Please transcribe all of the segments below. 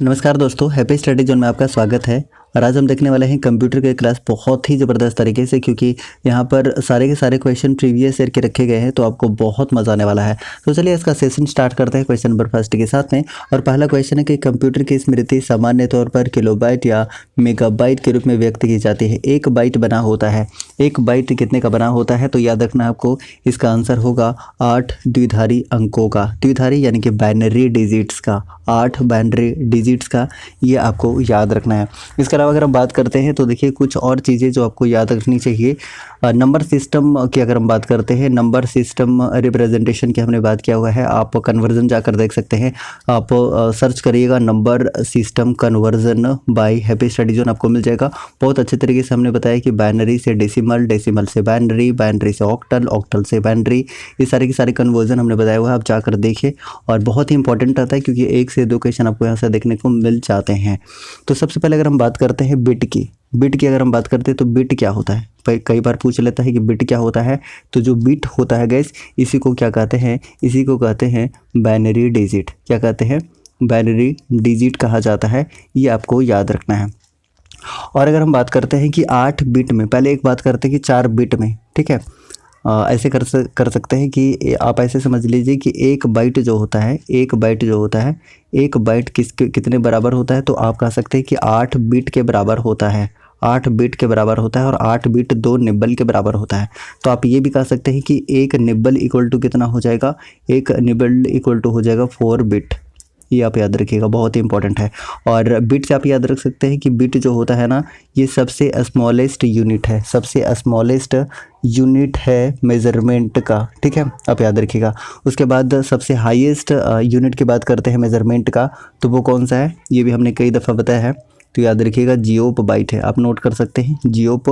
नमस्कार दोस्तों, happy study zone में आपका स्वागत है। और आज हम देखने वाले हैं कंप्यूटर के क्लास बहुत ही ज़बरदस्त तरीके से, क्योंकि यहाँ पर सारे के सारे क्वेश्चन प्रीवियस ईयर के रखे गए हैं, तो आपको बहुत मज़ा आने वाला है। तो चलिए इसका सेशन स्टार्ट करते हैं क्वेश्चन नंबर फर्स्ट के साथ में। और पहला क्वेश्चन है कि कंप्यूटर की स्मृति सामान्य तौर पर किलोबाइट या मेगाबाइट के रूप में व्यक्त की जाती है। एक बाइट बना होता है, एक बाइट कितने का बना होता है? तो याद रखना आपको, इसका आंसर होगा 8 द्विधारी अंकों का। द्विधारी यानी कि बाइनरी डिजिट्स का, 8 बाइनरी डिजिट्स का, ये आपको याद रखना है। इसके अलावा अगर हम बात करते हैं तो देखिए कुछ और चीज़ें जो आपको याद रखनी चाहिए। नंबर सिस्टम की अगर हम बात करते हैं, नंबर सिस्टम रिप्रेजेंटेशन की हमने बात किया हुआ है, आप कन्वर्जन जाकर देख सकते हैं। आप सर्च करिएगा number system conversion by happy study zone, आपको मिल जाएगा। बहुत अच्छे तरीके से हमने बताया कि बाइनरी से डेसिमल, डेसिमल से बाइनरी, बाइनरी से ऑक्टल, ऑक्टल से बाइनरी, ये सारे के सारे कन्वर्जन हमने बताया हुआ है, आप जाकर देखिए। और बहुत ही इंपॉर्टेंट रहता है, क्योंकि 1 से 2 क्वेश्चन आपको यहाँ से देखने को मिल जाते हैं। तो सबसे पहले अगर हम बात करते हैं बिट की अगर हम बात करते हैं तो बिट क्या होता है? कई बार पूछ लेता है कि बिट क्या होता है। तो जो बिट होता है गैस, इसी को क्या कहते हैं? इसी को कहते हैं बाइनरी डिजिट। क्या कहते हैं? बाइनरी डिजिट कहा जाता है, ये आपको याद रखना है। और अगर हम बात करते हैं कि 8 बिट में, पहले एक बात करते हैं कि 4 बिट में, ठीक है। ऐसे कर सकते हैं कि आप ऐसे समझ लीजिए कि एक बाइट जो होता है, एक बाइट जो होता है, एक बाइट कितने बराबर होता है? तो आप कह सकते हैं कि 8 बिट के बराबर होता है, 8 बिट के बराबर होता है। और 8 बिट 2 निब्बल के बराबर होता है। तो आप ये भी कह सकते हैं कि एक निब्बल इक्वल टू कितना हो जाएगा? एक निब्बल इक्वल टू हो जाएगा 4 बिट। ये आप याद रखिएगा, बहुत ही इंपॉर्टेंट है। और बिट से आप याद रख सकते हैं कि बिट जो होता है ना, ये सबसे स्मॉलेस्ट यूनिट है, सबसे स्मॉलेस्ट यूनिट है मेज़रमेंट का, ठीक है, आप याद रखिएगा। उसके बाद सबसे हाईएस्ट यूनिट की बात करते हैं मेज़रमेंट का, तो वो कौन सा है? ये भी हमने कई दफ़ा बताया है, तो याद रखिएगा जियोप बाइट है। आप नोट कर सकते हैं, जियोप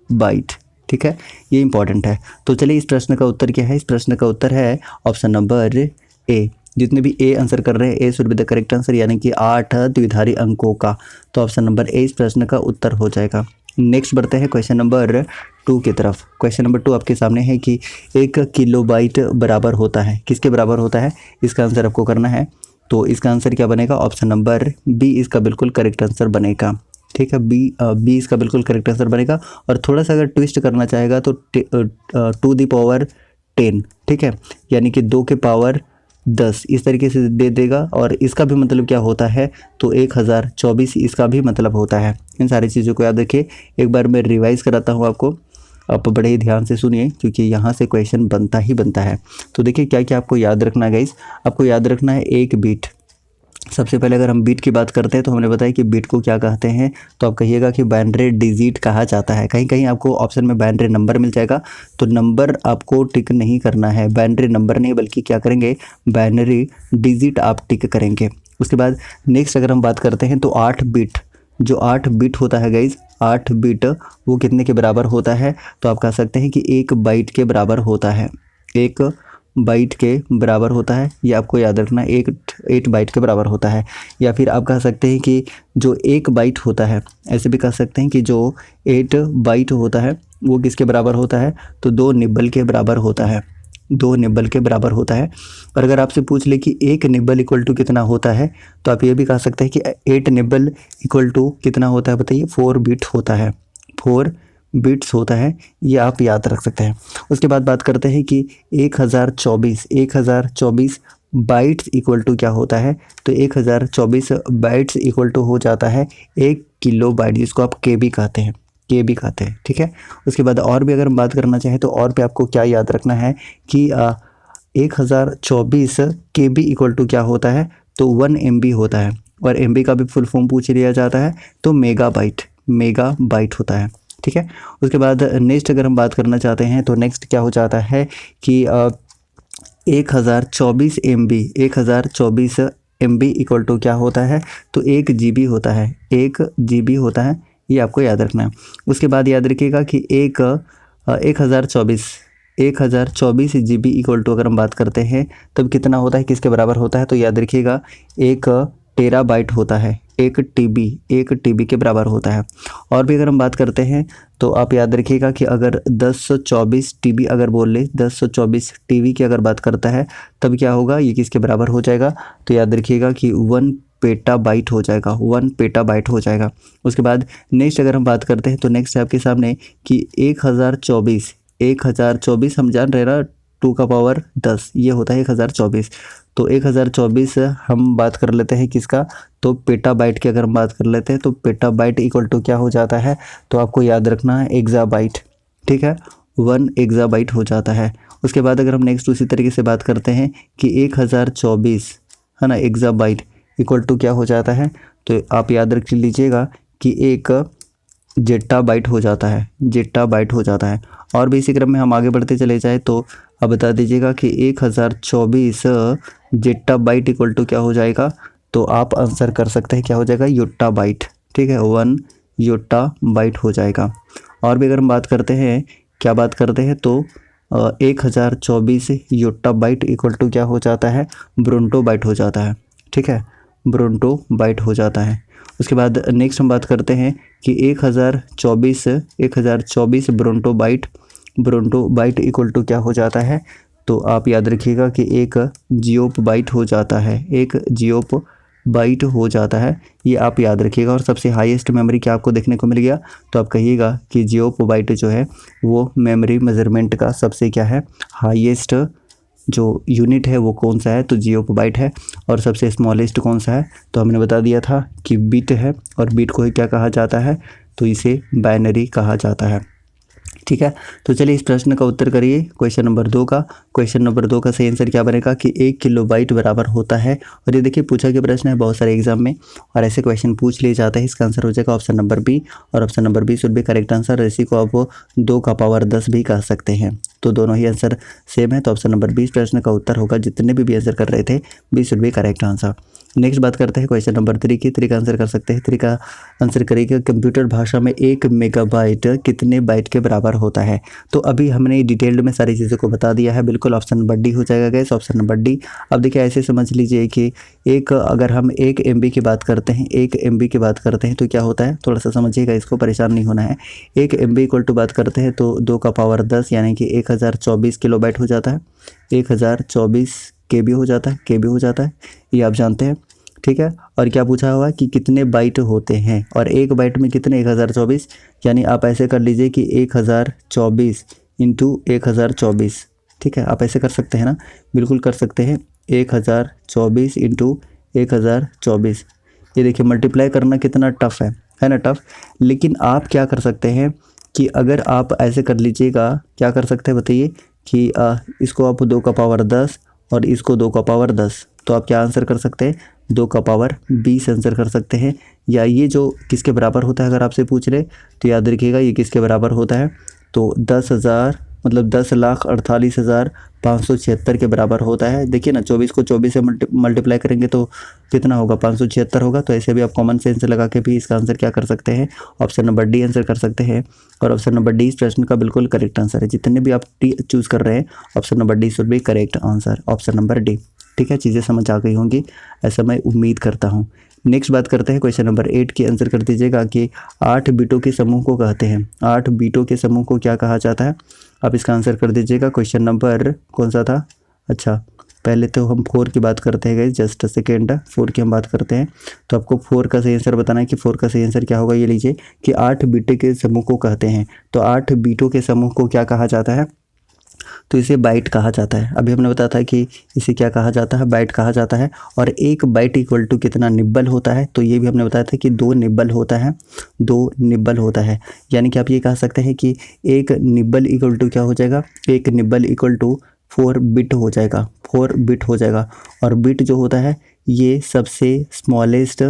बाइट, ठीक है, ये इंपॉर्टेंट है। तो चलिए इस प्रश्न का उत्तर क्या है? इस प्रश्न का उत्तर है ऑप्शन नंबर ए। जितने भी ए आंसर कर रहे हैं, A should be the correct answer, यानी कि 8 द्विधारी अंकों का। तो ऑप्शन नंबर ए इस प्रश्न का उत्तर हो जाएगा। नेक्स्ट बढ़ते हैं क्वेश्चन नंबर 2 की तरफ। क्वेश्चन नंबर 2 आपके सामने है कि 1 किलोबाइट बराबर होता है, किसके बराबर होता है? इसका आंसर आपको करना है। तो इसका आंसर क्या बनेगा? ऑप्शन नंबर बी इसका बिल्कुल करेक्ट आंसर बनेगा, ठीक है। बी इसका बिल्कुल करेक्ट आंसर बनेगा। और थोड़ा सा अगर ट्विस्ट करना चाहेगा तो 2 दी पावर 10, ठीक है, यानी कि 2 के पावर 10 इस तरीके से दे देगा। और इसका भी मतलब क्या होता है? तो 1024 इसका भी मतलब होता है। इन सारी चीज़ों को याद रखिए। एक बार मैं रिवाइज़ कराता हूँ आपको, आप बड़े ही ध्यान से सुनिए, क्योंकि यहाँ से क्वेश्चन बनता ही बनता है। तो देखिए क्या क्या आपको याद रखना है गाइस। आपको याद रखना है एक बीट। सबसे पहले अगर हम बीट की बात करते हैं तो हमने बताया कि बीट को क्या कहते हैं, तो आप कहिएगा कि बाइनरी डिजिट कहा जाता है। कहीं कहीं आपको ऑप्शन में बाइनरी नंबर मिल जाएगा, तो नंबर आपको टिक नहीं करना है, बाइनरी नंबर नहीं, बल्कि क्या करेंगे? बाइनरी डिजिट आप टिक करेंगे। उसके बाद नेक्स्ट अगर हम बात करते हैं तो 8 बिट, जो 8 बिट होता है गाइज, 8 बिट वो कितने के बराबर होता है? तो आप कह सकते हैं कि 1 बाइट के बराबर होता है, 1 बाइट के बराबर होता है। ये आपको याद रखना, 8 बाइट के बराबर होता है। या फिर आप कह सकते हैं कि जो 1 बाइट होता है, ऐसे भी कह सकते हैं कि जो 8 बाइट होता है वो किसके बराबर होता है? तो 2 निब्बल के बराबर होता है, 2 निब्बल के बराबर होता है। और अगर आपसे पूछ ले कि 1 निब्बल इक्वल टू कितना होता है, तो आप ये भी कह सकते हैं कि 8 निब्बल इक्वल टू कितना होता है? बताइए, 4 बिट होता है, 4 बिट्स होता है, ये आप याद रख सकते हैं। उसके बाद बात करते हैं कि 1024 बाइट्स इक्वल टू क्या होता है? तो 1024 बाइट्स इक्वल टू हो जाता है 1 किलो बाइट, जिसको आप के बी कहते हैं, के बी कहते हैं, ठीक है। उसके बाद और भी अगर हम बात करना चाहें तो और पे आपको क्या याद रखना है कि 1024 के बी इक्वल टू क्या होता है? तो 1 MB होता है। और MB का भी फुल फॉर्म पूछ लिया जाता है, तो मेगाबाइट होता है, ठीक है। उसके बाद नेक्स्ट अगर हम बात करना चाहते हैं तो नेक्स्ट क्या हो जाता है कि 1024 MB इक्वल टू क्या होता है? तो 1 GB होता है, 1 GB होता है, ये आपको याद रखना है। उसके बाद याद रखिएगा कि 1024 GB इक्वल टू अगर हम बात करते हैं तब कितना होता है, किसके बराबर होता है? तो याद रखिएगा 1 टेराबाइट होता है, 1 TB के बराबर होता है। और भी अगर हम बात करते हैं तो आप याद रखिएगा कि अगर 1024 TB अगर बोल ले, 1024 TB की अगर बात करता है तब क्या होगा? ये किसके बराबर हो जाएगा? तो याद रखिएगा कि 1 पेटाबाइट हो जाएगा, 1 पेटाबाइट हो जाएगा। उसके बाद नेक्स्ट अगर हम बात करते हैं तो नेक्स्ट है आपके सामने कि 1024 हम जान रहे ना 2 का पावर 10 ये होता है 1024। तो 1024 हम बात कर लेते हैं किसका, तो पेटाबाइट की अगर हम बात कर लेते हैं तो पेटाबाइट इक्वल टू क्या हो जाता है, तो आपको याद रखना है एक्साबाइट, ठीक है, 1 एक्साबाइट हो जाता है। उसके बाद अगर हम नेक्स्ट उसी तरीके से बात करते हैं कि 1024 है ना एक्साबाइट इक्वल टू क्या हो जाता है, तो आप याद रख लीजिएगा कि एक जेट्टाबाइट हो जाता है, जेट्टाबाइट हो जाता है। और भी इसी क्रम में हम आगे बढ़ते चले जाए तो अब बता दीजिएगा कि 1024 जेट्टाबाइट इक्वल टू क्या हो जाएगा, तो आप आंसर कर सकते हैं क्या हो जाएगा, योट्टाबाइट, ठीक है, 1 योट्टाबाइट हो जाएगा। और भी अगर हम बात करते हैं, क्या बात करते हैं तो 1024 योट्टाबाइट इक्वल टू क्या हो जाता है, ब्रोंटोबाइट हो जाता है, ठीक है, ब्रोंटोबाइट हो जाता है। उसके बाद नेक्स्ट हम बात करते हैं कि 1024 ब्रोंटोबाइट इक्वल टू क्या हो जाता है, तो आप याद रखिएगा कि एक जियोपबाइट हो जाता है, एक जियोपबाइट हो जाता है, ये आप याद रखिएगा। और सबसे हाईएस्ट मेमोरी क्या आपको देखने को मिल गया, तो आप कहिएगा कि जियोपबाइट जो है वो मेमोरी मेजरमेंट का सबसे क्या है, हाईएस्ट जो यूनिट है वो कौन सा है, तो जियोपबाइट है। और सबसे स्मॉलेस्ट कौन सा है, तो हमने बता दिया था कि बिट है, और बिट को ही क्या कहा जाता है, तो इसे बाइनरी कहा जाता है, ठीक है। तो चलिए इस प्रश्न का उत्तर करिए क्वेश्चन नंबर 2 का। क्वेश्चन नंबर 2 का सही आंसर क्या बनेगा कि 1 किलोबाइट बराबर होता है। और ये देखिए पूछा गया प्रश्न है बहुत सारे एग्जाम में, और ऐसे क्वेश्चन पूछ लिए जाते हैं। इसका आंसर हो जाएगा ऑप्शन नंबर बी, और option number B should be correct answer. इसी को आप 2 का पावर 10 भी कह सकते हैं, तो दोनों ही आंसर सेम है। तो ऑप्शन नंबर 20 प्रश्न का उत्तर होगा। जितने भी आंसर कर रहे थे B should be correct answer. Next बात करते हैं क्वेश्चन नंबर 3 की। 3 का आंसर कर सकते हैं। 3 का आंसर करेगा कंप्यूटर भाषा में 1 मेगाबाइट कितने बाइट के बराबर होता है। तो अभी हमने डिटेल्ड में सारी चीज़ों को बता दिया है, बिल्कुल ऑप्शन नंबर डी हो जाएगा गैस, ऑप्शन नंबर डी। अब देखिए ऐसे समझ लीजिए कि अगर हम 1 MB की बात करते हैं, 1 MB की बात करते हैं तो क्या होता है, थोड़ा सा समझिएगा, इसको परेशान नहीं होना है। 1 MB इक्वल टू बात करते हैं तो 2 का पावर 10 यानी कि 1024 किलोबाइट हो जाता है, 1024 KB हो जाता है, KB हो जाता है, ये आप जानते हैं, ठीक है। और क्या पूछा हुआ कि कितने बाइट होते हैं, और एक बाइट में कितने 1024, यानी आप ऐसे कर लीजिए कि 1024 इंटू 1024, ठीक है, आप ऐसे कर सकते हैं ना, बिल्कुल कर सकते हैं, 1024 इंटू 1024। ये देखिए मल्टीप्लाई करना कितना टफ है ना, टफ। लेकिन आप क्या कर सकते हैं कि अगर आप ऐसे कर लीजिएगा, क्या कर सकते हैं बताइए कि इसको आप 2 का पावर 10 और इसको 2 का पावर 10, तो आप क्या आंसर कर सकते हैं, 2 का पावर 20 आंसर कर सकते हैं। या ये जो किसके बराबर होता है अगर आपसे पूछ रहे तो याद रखिएगा ये किसके बराबर होता है, तो 10,000 मतलब 10,48,576 के बराबर होता है। देखिए ना 24 को 24 से मल्टीप्लाई करेंगे तो कितना होगा, 576 होगा। तो ऐसे भी आप कॉमन सेंस लगा के भी इसका आंसर क्या कर सकते हैं, ऑप्शन नंबर डी आंसर कर सकते हैं। और ऑप्शन नंबर डी इस प्रश्न का बिल्कुल करेक्ट आंसर है। जितने भी आप टी चूज़ कर रहे हैं option number D should be correct answer, option number D, ठीक है। चीज़ें समझ आ गई होंगी ऐसा मैं उम्मीद करता हूँ। नेक्स्ट बात करते हैं क्वेश्चन नंबर 8 की। आंसर कर दीजिएगा कि 8 बीटों के समूह को कहते हैं, 8 बीटों के समूह को क्या कहा जाता है। आप इसका आंसर कर दीजिएगा। क्वेश्चन नंबर कौन सा था, अच्छा पहले तो हम 4 की बात करते हैं गाइस, जस्ट सेकेंड, 4 की हम बात करते हैं। तो आपको 4 का सही आंसर बताना है कि 4 का सही आंसर क्या होगा। ये लीजिए कि 8 बीटों के समूह को कहते हैं, तो 8 बीटों के समूह को क्या कहा जाता है, तो इसे बाइट कहा जाता है। अभी हमने बताया था कि इसे क्या कहा जाता है, बाइट कहा जाता है। और एक बाइट इक्वल टू कितना निब्बल होता है, तो ये भी हमने बताया था कि 2 निब्बल होता है, 2 निब्बल होता है। यानी कि आप ये कह सकते हैं कि एक निब्बल इक्वल टू क्या हो जाएगा, एक निब्बल इक्वल टू 4 बिट हो जाएगा, 4 बिट हो जाएगा। और बिट जो होता है ये सबसे स्मॉलेस्ट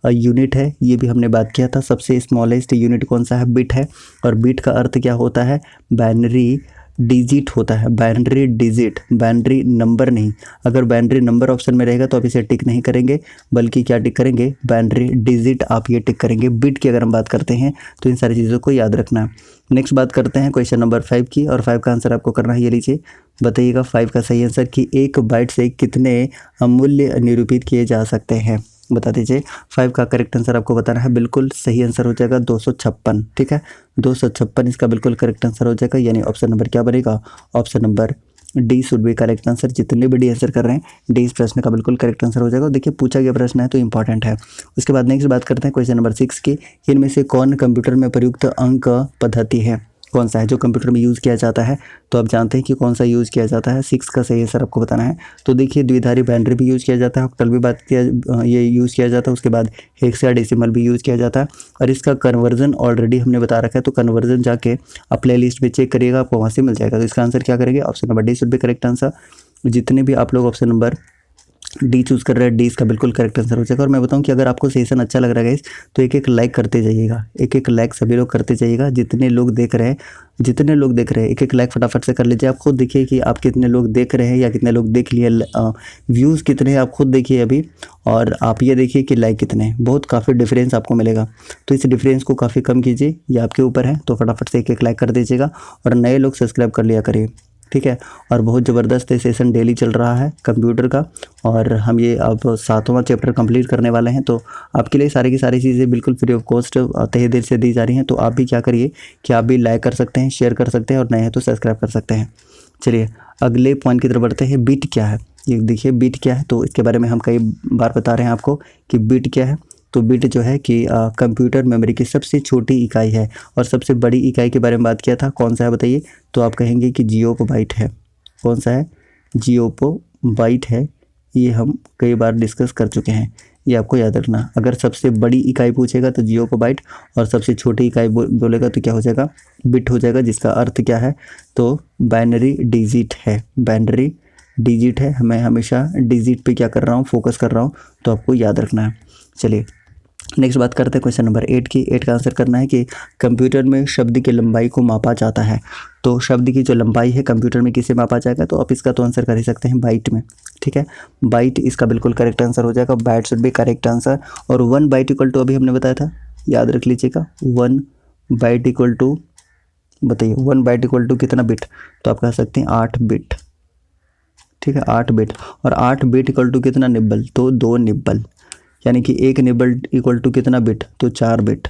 यूनिट है, ये भी हमने बात किया था। सबसे स्मॉलेस्ट यूनिट कौन सा है, बिट है। और बिट का अर्थ क्या होता है, बाइनरी डिजिट होता है, बाइनरी डिजिट, बाइनरी नंबर नहीं। अगर बाइनरी नंबर ऑप्शन में रहेगा तो आप इसे टिक नहीं करेंगे, बल्कि क्या टिक करेंगे, बाइनरी डिजिट आप ये टिक करेंगे। बिट की अगर हम बात करते हैं तो इन सारी चीज़ों को याद रखना है। नेक्स्ट बात करते हैं क्वेश्चन नंबर 5 की, और 5 का आंसर आपको करना है। ये लीजिए बताइएगा 5 का सही आंसर कि एक बाइट से कितने मूल्य निरूपित किए जा सकते हैं, बता दीजिए। 5 का करेक्ट आंसर आपको बताना है। बिल्कुल सही आंसर हो जाएगा 256, ठीक है, 256 इसका बिल्कुल करेक्ट आंसर हो जाएगा। यानी ऑप्शन नंबर क्या बनेगा, option number D should be correct answer. जितने भी डी आंसर कर रहे हैं डी इस प्रश्न का बिल्कुल करेक्ट आंसर हो जाएगा। और देखिए पूछा गया प्रश्न है तो इंपॉर्टेंट है। उसके बाद नेक्स्ट बात करते हैं क्वेश्चन नंबर 6 की। इनमें से कौन कंप्यूटर में प्रयुक्त अंक पद्धति है, कौन सा है जो कंप्यूटर में यूज़ किया जाता है। तो आप जानते हैं कि कौन सा यूज़ किया जाता है। 6 का सही आंसर आपको बताना है। तो देखिए द्विधारी बाइनरी भी यूज़ किया जाता है, ऑक्टल भी बात किया ये यूज़ किया जाता है। उसके बाद हेक्साडेसिमल भी यूज़ किया जाता है और इसका कन्वर्जन ऑलरेडी हमने बता रखा है। तो कन्वर्जन जाके आप प्ले लिस्ट में चेक करिएगा, आपको वहाँ से मिल जाएगा। तो इसका आंसर क्या करेंगे, option number D should be correct answer. जितने भी आप लोग ऑप्शन नंबर डी चूज़ कर रहे हैं डी इसका बिल्कुल करेक्ट आंसर हो जाएगा। और मैं बताऊं कि अगर आपको सेशन अच्छा लग रहा है गाइस तो एक एक लाइक करते जाइएगा, एक एक लाइक सभी लोग करते जाइएगा। जितने लोग देख रहे हैं एक एक लाइक फटाफट से कर लीजिए। आप खुद देखिए कि आप कितने लोग देख रहे हैं या कितने लोग देख लिए, व्यूज़ कितने हैं आप खुद देखिए अभी, और आप ये देखिए कि लाइक कितने हैं। बहुत काफ़ी डिफरेंस आपको मिलेगा। तो इस डिफरेंस को काफ़ी कम कीजिए, ये आपके ऊपर है। तो फटाफट से एक एक लाइक कर दीजिएगा और नए लोग सब्सक्राइब कर लिया करिए, ठीक है। और बहुत ज़बरदस्त सेशन डेली चल रहा है कंप्यूटर का, और हम ये अब 7वां चैप्टर कंप्लीट करने वाले हैं। तो आपके लिए सारी की सारी चीज़ें बिल्कुल फ्री ऑफ कॉस्ट तहे दिल से दी जा रही हैं। तो आप भी क्या करिए कि आप भी लाइक कर सकते हैं, शेयर कर सकते हैं, और नए हैं तो सब्सक्राइब कर सकते हैं। चलिए अगले पॉइंट की तरफ बढ़ते हैं। बीट क्या है, ये देखिए बीट क्या है। तो इसके बारे में हम कई बार बता रहे हैं आपको कि बीट क्या है। तो बीट जो है कि कंप्यूटर मेमोरी की सबसे छोटी इकाई है। और सबसे बड़ी इकाई के बारे में बात किया था, कौन सा है बताइए। तो आप कहेंगे कि जियोपोबाइट है। कौन सा है, जियोपोबाइट है। ये हम कई बार डिस्कस कर चुके हैं, ये आपको याद रखना। अगर सबसे बड़ी इकाई पूछेगा तो जियोपोबाइट, और सबसे छोटी इकाई बोलेगा तो क्या हो जाएगा, बिट हो जाएगा। जिसका अर्थ क्या है, तो बाइनरी डिजिट है, बाइनरी डिजिट है। मैं हमेशा डिजिट पे क्या कर रहा हूँ, फोकस कर रहा हूँ, तो आपको याद रखना है। चलिए नेक्स्ट बात करते हैं क्वेश्चन नंबर 8 की। 8 का आंसर करना है कि कंप्यूटर में शब्द की लंबाई को मापा जाता है। तो शब्द की जो लंबाई है कंप्यूटर में किसे मापा जाएगा, तो आप इसका तो आंसर कर ही सकते हैं बाइट में, ठीक है। बाइट इसका बिल्कुल करेक्ट आंसर हो जाएगा। Byte should be correct answer. और 1 बाइट इक्वल टू अभी हमने बताया था, याद रख लीजिएगा। 1 बाइट इक्वल टू, बताइए 1 बाइट इक्वल टू कितना बिट, तो आप कह सकते हैं 8 बिट, ठीक है 8 बिट। और 8 बिट इक्वल टू कितना निब्बल, तो 2 निब्बल, यानी कि 1 निबल इक्वल टू कितना बिट, तो 4 बिट।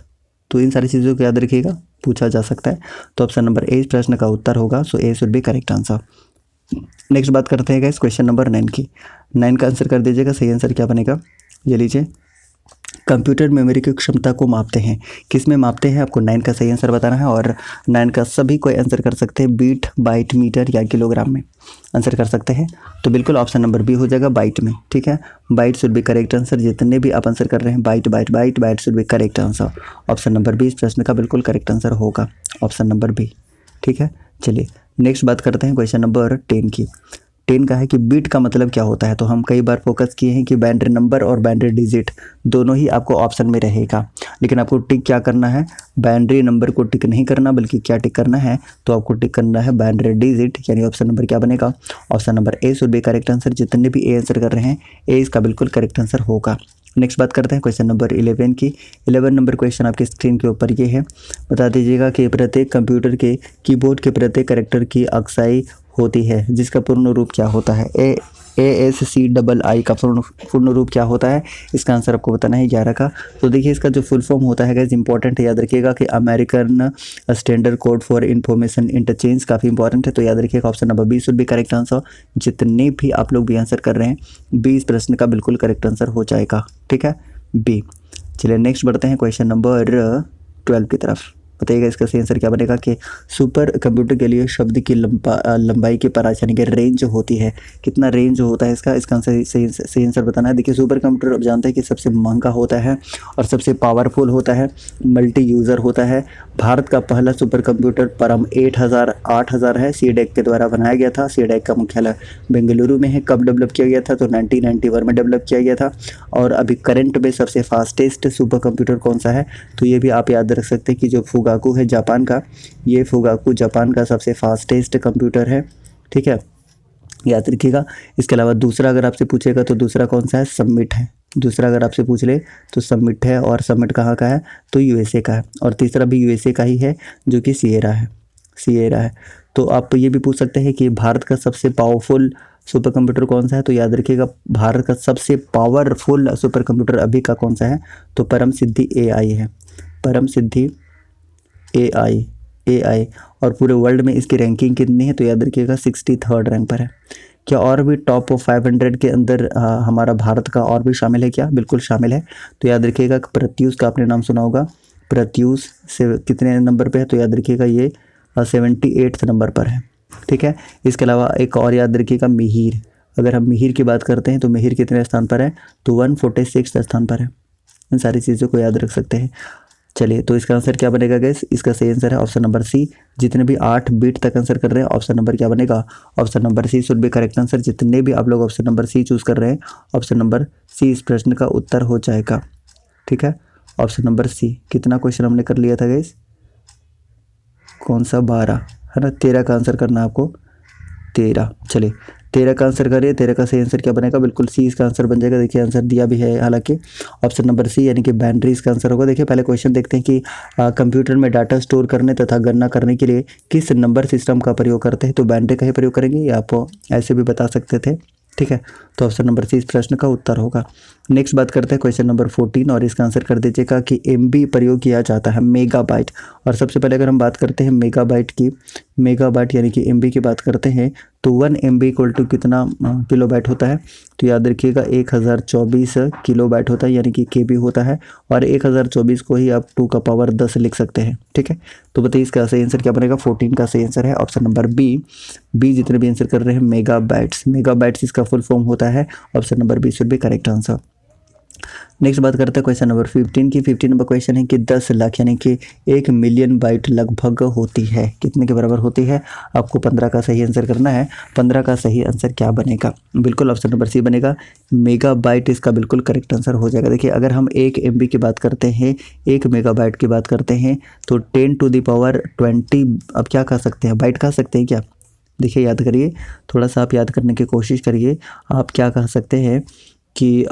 तो इन सारी चीज़ों को याद रखिएगा, पूछा जा सकता है। तो ऑप्शन नंबर ए प्रश्न का उत्तर होगा। So A should be correct answer. Next बात करते हैं गाइस क्वेश्चन नंबर 9 की। 9 का आंसर कर दीजिएगा, सही आंसर क्या बनेगा, ये लीजिए। कंप्यूटर मेमोरी की क्षमता को मापते हैं, किस में मापते हैं, आपको 9 का सही आंसर बताना है। और 9 का सभी कोई आंसर कर सकते हैं, बीट, बाइट, मीटर या किलोग्राम में आंसर कर सकते हैं। तो बिल्कुल ऑप्शन नंबर बी हो जाएगा, बाइट में, ठीक है। Byte should be correct answer. जितने भी आप आंसर कर रहे हैं byte byte byte, byte should be correct answer. Option number B इस प्रश्न का बिल्कुल करेक्ट आंसर होगा, ऑप्शन नंबर बी, ठीक है। चलिए नेक्स्ट बात करते हैं क्वेश्चन नंबर 10 की। 10 का है कि बीट का मतलब क्या होता है। तो हम कई बार फोकस किए हैं कि बाइनरी नंबर और बाइनरी डिजिट दोनों ही आपको ऑप्शन में रहेगा, लेकिन आपको टिक क्या करना है, बाइनरी नंबर को टिक नहीं करना, बल्कि क्या टिक करना है, तो आपको टिक करना है बाइनरी डिजिट, यानी ऑप्शन नंबर क्या बनेगा, option number A should be correct answer. जितने भी ए आंसर कर रहे हैं ए इसका बिल्कुल करेक्ट आंसर होगा। नेक्स्ट बात करते हैं क्वेश्चन नंबर 11 की। 11 नंबर क्वेश्चन आपके स्क्रीन के ऊपर ये है, बता दीजिएगा कि प्रत्येक कंप्यूटर के कीबोर्ड के प्रत्येक कैरेक्टर की अक्साई होती है, जिसका पूर्ण रूप क्या होता है। ASCII का पूर्ण रूप क्या होता है, इसका आंसर आपको बताना है 11 का। तो देखिए इसका जो फुल फॉर्म होता है गाइस इंपॉर्टेंट है, याद रखिएगा कि American standard code for information interchange, काफ़ी इंपॉर्टेंट है। तो याद रखिएगा option number B should be correct answer. जितने भी आप लोग भी आंसर कर रहे हैं बी इस प्रश्न का बिल्कुल करेक्ट आंसर हो जाएगा, ठीक है, बी। चलिए नेक्स्ट बढ़ते हैं क्वेश्चन नंबर 12 की तरफ। बताइएगा इसका सही आंसर क्या बनेगा कि सुपर कंप्यूटर के लिए शब्द की लंबाई की परास यानी कि रेंज होती है, कितना रेंज होता है इसका आंसर सही आंसर बताना है। देखिए सुपर कंप्यूटर आप जानते हैं कि सबसे महंगा होता है और सबसे पावरफुल होता है, मल्टी यूज़र होता है। भारत का पहला सुपर कंप्यूटर परम 8000 है, सीडेक के द्वारा बनाया गया था। सीडेक का मुख्यालय बेंगलुरु में है। कब डेवलप किया गया था, तो 1991 में डेवलप किया गया था। और अभी करंट में सबसे फास्टेस्ट सुपर कंप्यूटर कौन सा है, तो ये भी आप याद रख सकते हैं कि जो फुगाकू है जापान का, ये फुगाकू जापान का सबसे फास्टेस्ट कंप्यूटर है, ठीक है, याद रखिएगा। इसके अलावा दूसरा अगर आपसे पूछेगा तो दूसरा कौन सा है, सबमिट है। दूसरा अगर आपसे पूछ ले तो सबमिट है, और सबमिट कहाँ का है, तो यूएसए का है। और तीसरा भी यूएसए का ही है जो कि सिएरा है। तो आप ये भी पूछ सकते हैं कि भारत का सबसे पावरफुल सुपर कंप्यूटर कौन सा है, तो याद रखिएगा भारत का सबसे पावरफुल सुपर कंप्यूटर अभी का कौन सा है, तो परम सिद्धि AI है। परम सिद्धि AI AI, और पूरे वर्ल्ड में इसकी रैंकिंग कितनी है? तो याद रखिएगा 63rd रैंक पर है। क्या और भी टॉप 500 के अंदर हमारा भारत का और भी शामिल है क्या? बिल्कुल शामिल है। तो याद रखिएगा प्रत्यूष का आपने नाम सुना होगा। प्रत्यूष से कितने नंबर पे है? तो याद रखिएगा ये 78th नंबर पर है। ठीक है। इसके अलावा एक और याद रखिएगा मिहिर। अगर हम मिहिर की बात करते हैं तो मिहिर कितने स्थान पर है? तो 146 स्थान पर है। इन सारी चीज़ों को याद रख सकते हैं। चलिए, तो इसका आंसर क्या बनेगा गैस? इसका सही आंसर है ऑप्शन नंबर सी। जितने भी 8 बीट तक आंसर कर रहे हैं, ऑप्शन नंबर क्या बनेगा? Option number C should be correct answer. जितने भी आप लोग ऑप्शन नंबर सी चूज कर रहे हैं, ऑप्शन नंबर सी इस प्रश्न का उत्तर हो जाएगा। ठीक है, ऑप्शन नंबर सी। कितना क्वेश्चन हमने कर लिया था गैस? कौन सा? 12 है ना। 13 का आंसर करना है आपको। 13। चलिए, 13 का आंसर करिए। 13 का सही आंसर क्या बनेगा? बिल्कुल सी इसका आंसर बन जाएगा। देखिए आंसर दिया भी है हालांकि, ऑप्शन नंबर सी यानी कि बाइनरी इसका आंसर होगा। देखिए पहले क्वेश्चन देखते हैं कि कंप्यूटर में डाटा स्टोर करने तथा गणना करने के लिए किस नंबर सिस्टम का प्रयोग करते हैं? तो बाइनरी का ही प्रयोग करेंगे, या आप ऐसे भी बता सकते थे। ठीक है, तो ऑप्शन नंबर सी इस प्रश्न का उत्तर होगा। नेक्स्ट बात करते हैं क्वेश्चन नंबर 14, और इसका आंसर कर दीजिएगा कि MB प्रयोग किया जाता है मेगाबाइट। और सबसे पहले अगर हम बात करते हैं मेगाबाइट की, मेगाबाइट यानी कि MB की बात करते हैं, तो 1 MB इक्वल टू कितना किलोबाइट होता है? तो याद रखिएगा 1024 किलोबाइट होता है, यानी कि KB होता है। और 1024 को ही आप 2 का पावर 10 लिख सकते हैं। ठीक है, तो बताइए इसका सही आंसर क्या बनेगा? 14 का सही आंसर है ऑप्शन नंबर बी। जितने भी आंसर कर रहे हैं मेगाबाइट्स, मेगाबाइट्स इसका फुल फॉर्म होता है। Option number B should be correct answer. Next बात करते हैं क्वेश्चन नंबर 15 की। 15 नंबर क्वेश्चन है कि 10 लाख यानी कि 1 मिलियन बाइट लगभग होती है। कितने के बराबर होती है? आपको 15 का सही आंसर करना है। 15 का सही आंसर क्या बनेगा? बिल्कुल ऑप्शन नंबर सी बनेगा। मेगाबाइट इसका बिल्कुल करेक्ट आंसर हो जाएगा। देखिए अगर हम 1 MB की बात करते हैं, 1 मेगाबाइट की बात करते हैं, तो 10⁻20 अब क्या कह सकते हैं? बाइट कह सकते हैं क्या? देखिए याद करिए, थोड़ा सा आप याद करने की कोशिश करिए। आप क्या कह सकते हैं कि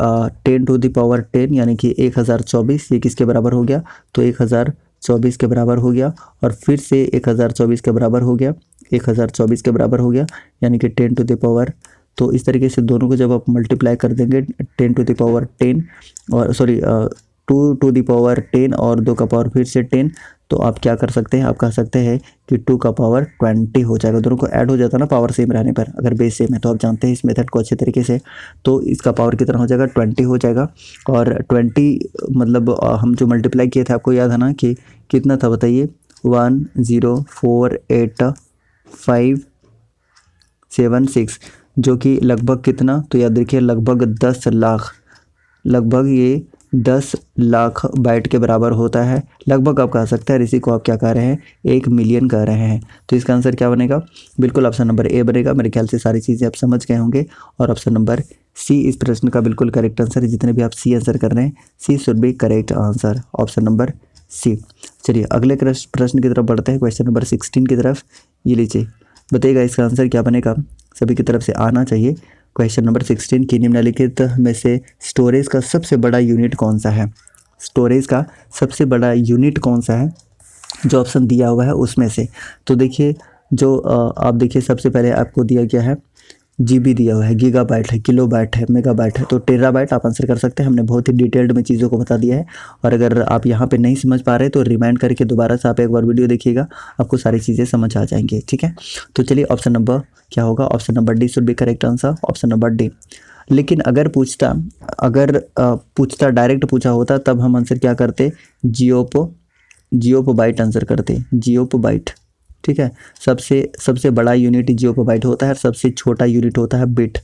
10⁻10 यानी कि 1024, ये किसके बराबर हो गया? तो 1024 के बराबर हो गया। और फिर से 1024 के बराबर हो गया, 1024 के बराबर हो गया, यानी कि 10⁻। तो इस तरीके से दोनों को जब आप मल्टीप्लाई कर देंगे 10⁻10 और 2⁻10 और 2 का पावर फिर से 10, तो आप क्या कर सकते हैं? आप कह सकते हैं कि 2 का पावर 20 हो जाएगा। दोनों को ऐड हो जाता है ना पावर सेम रहने पर, अगर बेस सेम है तो आप जानते हैं इस मेथड को अच्छे तरीके से। तो इसका पावर कितना हो जाएगा? 20 हो जाएगा। और 20 मतलब हम जो मल्टीप्लाई किए थे, आपको याद है ना कि कितना था? बताइए। 1048576, जो कि लगभग कितना? तो याद रखिए लगभग 10 लाख, लगभग ये 10 लाख बाइट के बराबर होता है। लगभग आप कह सकते हैं, इसी को आप क्या कह रहे हैं? 1 मिलियन कह रहे हैं। तो इसका आंसर क्या बनेगा? बिल्कुल ऑप्शन नंबर ए बनेगा। मेरे ख्याल से सारी चीज़ें आप समझ गए होंगे, और ऑप्शन नंबर सी इस प्रश्न का बिल्कुल करेक्ट आंसर है। जितने भी आप सी आंसर कर रहे हैं, C should be correct answer, option number C. चलिए अगले प्रश्न की तरफ बढ़ते हैं, क्वेश्चन नंबर 16 की तरफ। ये लीजिए, बताइएगा इसका आंसर क्या बनेगा? सभी की तरफ से आना चाहिए। क्वेश्चन नंबर 16 की निम्नलिखित में से स्टोरेज का सबसे बड़ा यूनिट कौन सा है? स्टोरेज का सबसे बड़ा यूनिट कौन सा है जो ऑप्शन दिया हुआ है उसमें से? तो देखिए जो आप देखिए सबसे पहले आपको दिया गया है GB दिया हुआ है, गीगाबाइट है, किलोबाइट है, मेगाबाइट है, तो टेराबाइट आप आंसर कर सकते हैं। हमने बहुत ही डिटेल्ड में चीज़ों को बता दिया है। और अगर आप यहाँ पे नहीं समझ पा रहे तो रिमाइंड करके दोबारा से आप एक बार वीडियो देखिएगा, आपको सारी चीज़ें समझ आ जाएंगी। ठीक है, तो चलिए ऑप्शन नंबर क्या होगा? Option number D should be correct answer, option number D. लेकिन अगर पूछता डायरेक्ट पूछा होता तब हम आंसर क्या करते? जियोपोबाइट आंसर करते, जियोपोबाइट। ठीक है, सबसे बड़ा यूनिट जियोपोबाइट होता है, सबसे छोटा यूनिट होता है बिट।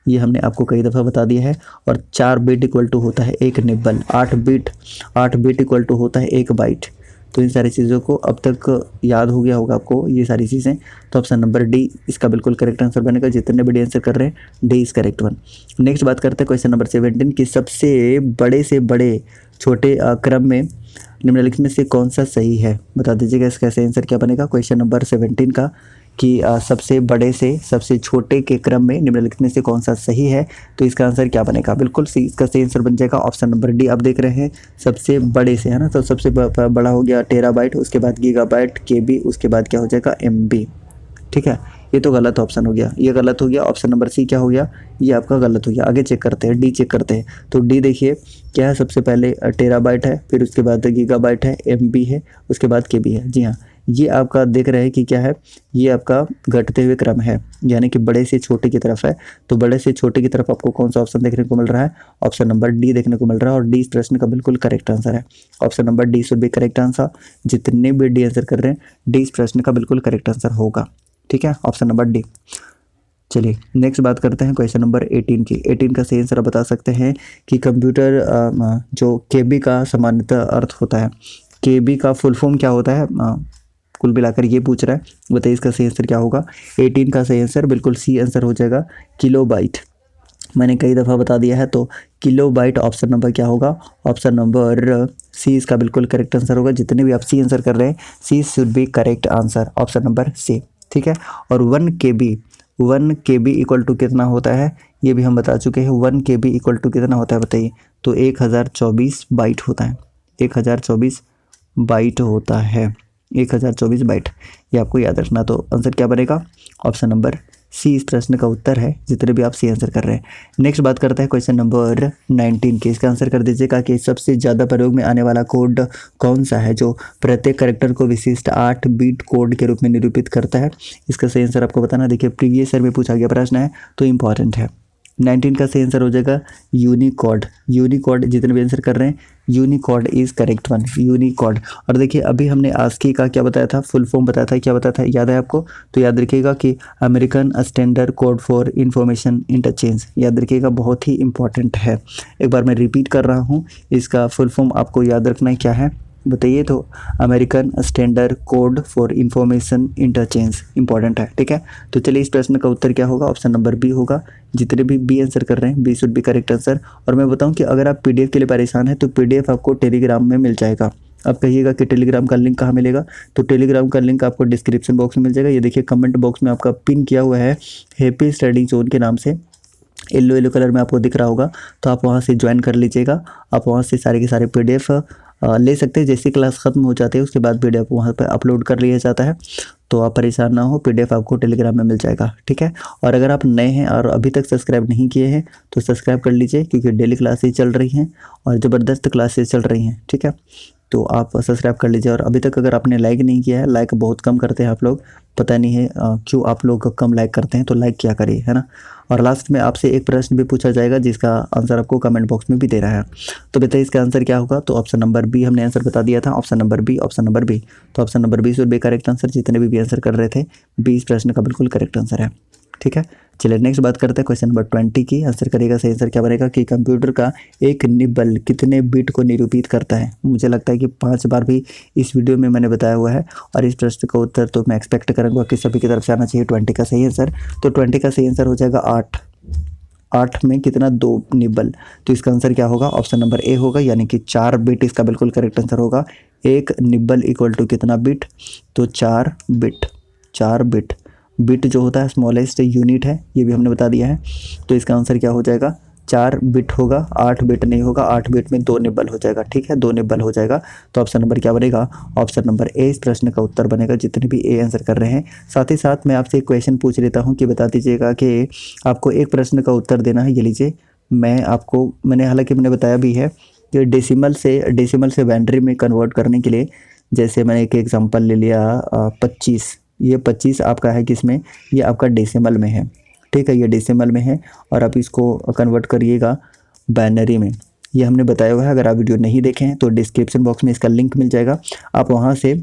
ये हमने आपको कई दफ़ा बता दिया है। और 4 बिट इक्वल टू होता है 1 निब्बल, 8 बिट इक्वल टू होता है 1 बाइट। तो इन सारी चीज़ों को अब तक याद हो गया होगा आपको ये सारी चीज़ें। तो ऑप्शन नंबर डी इसका बिल्कुल करेक्ट आंसर बनेगा। जितने भी डी आंसर कर रहे हैं, D is correct one. Next बात करते हैं क्वेश्चन नंबर 17 की। सबसे बड़े से बड़े छोटे क्रम में निम्नलिखित में से कौन सा सही है? बता दीजिएगा इसका सही आंसर क्या बनेगा? क्वेश्चन नंबर 17 का कि सबसे बड़े से सबसे छोटे के क्रम में निम्नलिखित में से कौन सा सही है? तो इसका आंसर क्या बनेगा? बिल्कुल सी इसका सही आंसर बन जाएगा ऑप्शन नंबर डी। आप देख रहे हैं सबसे बड़े से, है ना, तो सबसे बड़ा हो गया टेराबाइट, उसके बाद गीगाबाइट, KB, उसके बाद क्या हो जाएगा? MB। ठीक है, ये तो गलत ऑप्शन हो गया, ये गलत हो गया। ऑप्शन नंबर सी क्या हो गया? ये आपका गलत हो गया। आगे चेक करते हैं, डी चेक करते हैं। तो डी देखिए क्या है? सबसे पहले टेराबाइट है, फिर उसके बाद गीगाबाइट है, MB है, उसके बाद KB है। जी हाँ, ये आपका देख रहे हैं कि क्या है, ये आपका घटते हुए क्रम है, यानी कि बड़े से छोटे की तरफ है। तो बड़े से छोटे की तरफ आपको कौन सा ऑप्शन देखने को मिल रहा है? ऑप्शन नंबर डी देखने को मिल रहा है, और डी इस प्रश्न का बिल्कुल करेक्ट आंसर है। Option number D should be correct answer. जितने भी डी आंसर कर रहे हैं, डी इस प्रश्न का बिल्कुल करेक्ट आंसर होगा। ठीक है, ऑप्शन नंबर डी। चलिए नेक्स्ट बात करते हैं क्वेश्चन नंबर 18 की। 18 का सही आंसर आप बता सकते हैं कि कंप्यूटर जो केबी का सामान्यतः अर्थ होता है, केबी का फुल फॉर्म क्या होता है, कुल मिलाकर ये पूछ रहा है, बताइए इसका सही आंसर क्या होगा। 18 का सही आंसर बिल्कुल सी आंसर हो जाएगा, किलोबाइट। मैंने कई दफ़ा बता दिया है, तो किलोबाइट ऑप्शन नंबर क्या होगा? ऑप्शन नंबर सी इसका बिल्कुल करेक्ट आंसर होगा। जितने भी आप सी आंसर कर रहे हैं, C should be correct answer, option number C. ठीक है, और 1 KB इक्वल टू कितना होता है, ये भी हम बता चुके हैं। 1 KB इक्वल टू कितना होता है बताइए? तो 1024 बाइट होता है। 1024 बाइट होता है, 1024 बाइट, ये आपको याद रखना। तो आंसर क्या बनेगा? ऑप्शन नंबर सी इस प्रश्न का उत्तर है, जितने भी आप सी आंसर कर रहे हैं। नेक्स्ट बात करते हैं क्वेश्चन नंबर 19 की। इसका आंसर कर दीजिएगा कि सबसे ज़्यादा प्रयोग में आने वाला कोड कौन सा है, जो प्रत्येक कैरेक्टर को विशिष्ट 8 बिट कोड के रूप में निरूपित करता है। इसका सही आंसर आपको बताना। देखिए प्रीवियस ईयर में पूछा गया प्रश्न है, तो इम्पॉर्टेंट है। 19 का सही आंसर हो जाएगा यूनिकोड। यूनिकोड, जितने भी आंसर कर रहे हैं, Unicode is correct one, Unicode. और देखिए अभी हमने आस्की का क्या बताया था, फुल फॉर्म बताया था, क्या बताया था, याद है आपको? तो याद रखिएगा कि American standard code for information interchange, याद रखिएगा, बहुत ही इंपॉर्टेंट है। एक बार मैं रिपीट कर रहा हूँ, इसका फुल फॉर्म आपको याद रखना है, क्या है बताइए? तो American standard code for information interchange, important है। ठीक है, तो चलिए इस प्रश्न का उत्तर क्या होगा? ऑप्शन नंबर बी होगा। जितने भी बी आंसर कर रहे हैं, B should be correct answer. और मैं बताऊं कि अगर आप पीडीएफ के लिए परेशान हैं, तो पीडीएफ आपको टेलीग्राम में मिल जाएगा। आप कहिएगा कि टेलीग्राम का लिंक कहाँ मिलेगा, तो टेलीग्राम का लिंक आपको डिस्क्रिप्शन बॉक्स में मिल जाएगा। ये देखिए कमेंट बॉक्स में आपका पिन किया हुआ है, हैप्पी स्टडी जोन के नाम से, येलो कलर में आपको दिख रहा होगा। तो आप वहाँ से ज्वाइन कर लीजिएगा। आप वहाँ से सारे के सारे पीडीएफ ले सकते हैं। जैसी क्लास ख़त्म हो जाती है, उसके बाद पीडीएफ वहाँ पर अपलोड कर लिया जाता है। तो आप परेशान ना हो, पीडीएफ आपको टेलीग्राम में मिल जाएगा। ठीक है, और अगर आप नए हैं और अभी तक सब्सक्राइब नहीं किए हैं, तो सब्सक्राइब कर लीजिए, क्योंकि डेली क्लासेस चल रही हैं और ज़बरदस्त क्लासेस चल रही हैं। ठीक है, तो आप सब्सक्राइब कर लीजिए। और अभी तक अगर आपने लाइक नहीं किया है, लाइक बहुत कम करते हैं आप लोग, पता नहीं है क्यों आप लोग कम लाइक करते हैं, तो लाइक क्या करिए, है ना। और लास्ट में आपसे एक प्रश्न भी पूछा जाएगा, जिसका आंसर आपको कमेंट बॉक्स में भी दे रहा है। तो बताइए इसका आंसर क्या होगा? तो ऑप्शन नंबर बी हमने आंसर बता दिया था, option number B, option number B. तो option number B should be correct answer. जितने भी आंसर कर रहे थे, बी इस प्रश्न का बिल्कुल करेक्ट आंसर है। ठीक है, चलिए नेक्स्ट बात करते हैं क्वेश्चन नंबर 20 की। आंसर करेगा, सही आंसर क्या बनेगा कि कंप्यूटर का एक निबल कितने बिट को निरूपित करता है। मुझे लगता है कि 5 बार भी इस वीडियो में मैंने बताया हुआ है, और इस प्रश्न का उत्तर तो मैं एक्सपेक्ट करूँगा कि सभी की तरफ से आना चाहिए 20 का सही आंसर। तो 20 का सही आंसर हो जाएगा 8 में कितना, 2 निबल। तो इसका आंसर क्या होगा? ऑप्शन नंबर ए होगा, यानी कि 4 बिट इसका बिल्कुल करेक्ट आंसर होगा। एक निबल इक्वल टू कितना बिट? तो 4 बिट। 4 बिट, बिट जो होता है स्मॉलेस्ट यूनिट है, ये भी हमने बता दिया है। तो इसका आंसर क्या हो जाएगा? 4 बिट होगा, 8 बिट नहीं होगा। 8 बिट में 2 निबल हो जाएगा। ठीक है, 2 निबल हो जाएगा। तो ऑप्शन नंबर क्या बनेगा? ऑप्शन नंबर ए इस प्रश्न का उत्तर बनेगा, जितने भी ए आंसर कर रहे हैं। साथ ही साथ मैं आपसे एक क्वेश्चन पूछ लेता हूँ कि बता दीजिएगा कि आपको एक प्रश्न का उत्तर देना है। ये लीजिए, मैंने हालांकि मैंने बताया भी है कि डेसिमल से बाइनरी में कन्वर्ट करने के लिए, जैसे मैंने एक एग्जांपल ले लिया 25, ये 25 आपका है किसमें? ये आपका डेसिमल में है। ठीक है, ये डेसिमल में है, और आप इसको कन्वर्ट करिएगा बाइनरी में। ये हमने बताया हुआ है। अगर आप वीडियो नहीं देखे हैं, तो डिस्क्रिप्शन बॉक्स में इसका लिंक मिल जाएगा, आप वहाँ से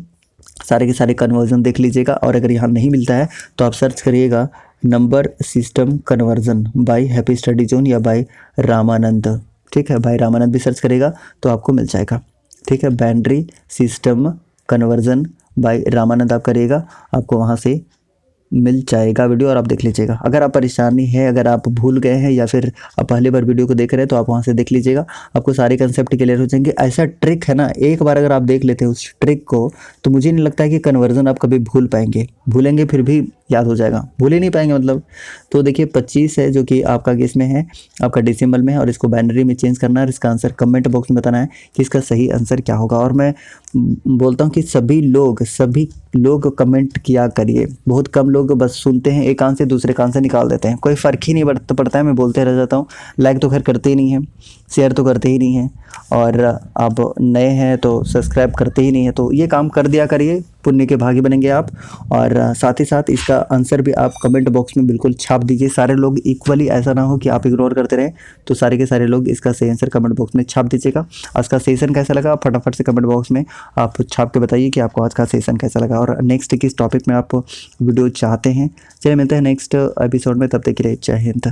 सारे के सारे कन्वर्जन देख लीजिएगा। और अगर यहाँ नहीं मिलता है, तो आप सर्च करिएगा number system conversion by happy study zone या बाय रामानंद। ठीक है, बाय रामानंद भी सर्च करेगा तो आपको मिल जाएगा। ठीक है, binary system conversion by Ramanand आप करिएगा, आपको वहाँ से मिल जाएगा वीडियो, और आप देख लीजिएगा। अगर आप परेशानी है, अगर आप भूल गए हैं, या फिर आप पहली बार वीडियो को देख रहे हैं, तो आप वहाँ से देख लीजिएगा, आपको सारे कंसेप्ट क्लियर हो जाएंगे। ऐसा ट्रिक है ना, एक बार अगर आप देख लेते हैं उस ट्रिक को, तो मुझे नहीं लगता है कि कन्वर्जन आप कभी भूल पाएंगे। भूलेंगे फिर भी याद हो जाएगा, भूल ही नहीं पाएंगे मतलब। तो देखिए 25 है, जो कि आपका किस में है, आपका डेसिमल में है, और इसको बाइनरी में चेंज करना है। इसका आंसर कमेंट बॉक्स में बताना है कि इसका सही आंसर क्या होगा। और मैं बोलता हूँ कि सभी लोग कमेंट किया करिए। बहुत कम लोग बस सुनते हैं, एक कान से दूसरे कान से निकाल देते हैं, कोई फ़र्क ही नहीं पड़ता है। मैं बोलते रह जाता हूँ, लाइक तो खैर करते ही नहीं हैं, शेयर तो करते ही नहीं हैं, और आप नए हैं तो सब्सक्राइब करते ही नहीं हैं। तो ये काम कर दिया करिए, पुण्य के भागी बनेंगे आप। और साथ ही साथ इसका आंसर भी आप कमेंट बॉक्स में बिल्कुल छाप दीजिए। सारे लोग इक्वली, ऐसा ना हो कि आप इग्नोर करते रहें, तो सारे के सारे लोग इसका सही आंसर कमेंट बॉक्स में छाप दीजिएगा। आज का सेशन कैसा लगा आप फटाफट से कमेंट बॉक्स में आप छाप के बताइए कि आपको आज का सेशन कैसा लगा और नेक्स्ट किस टॉपिक में आप वीडियो चाहते हैं। चलिए मिलते हैं नेक्स्ट एपिसोड में, तब तक के लिए जय हिंद।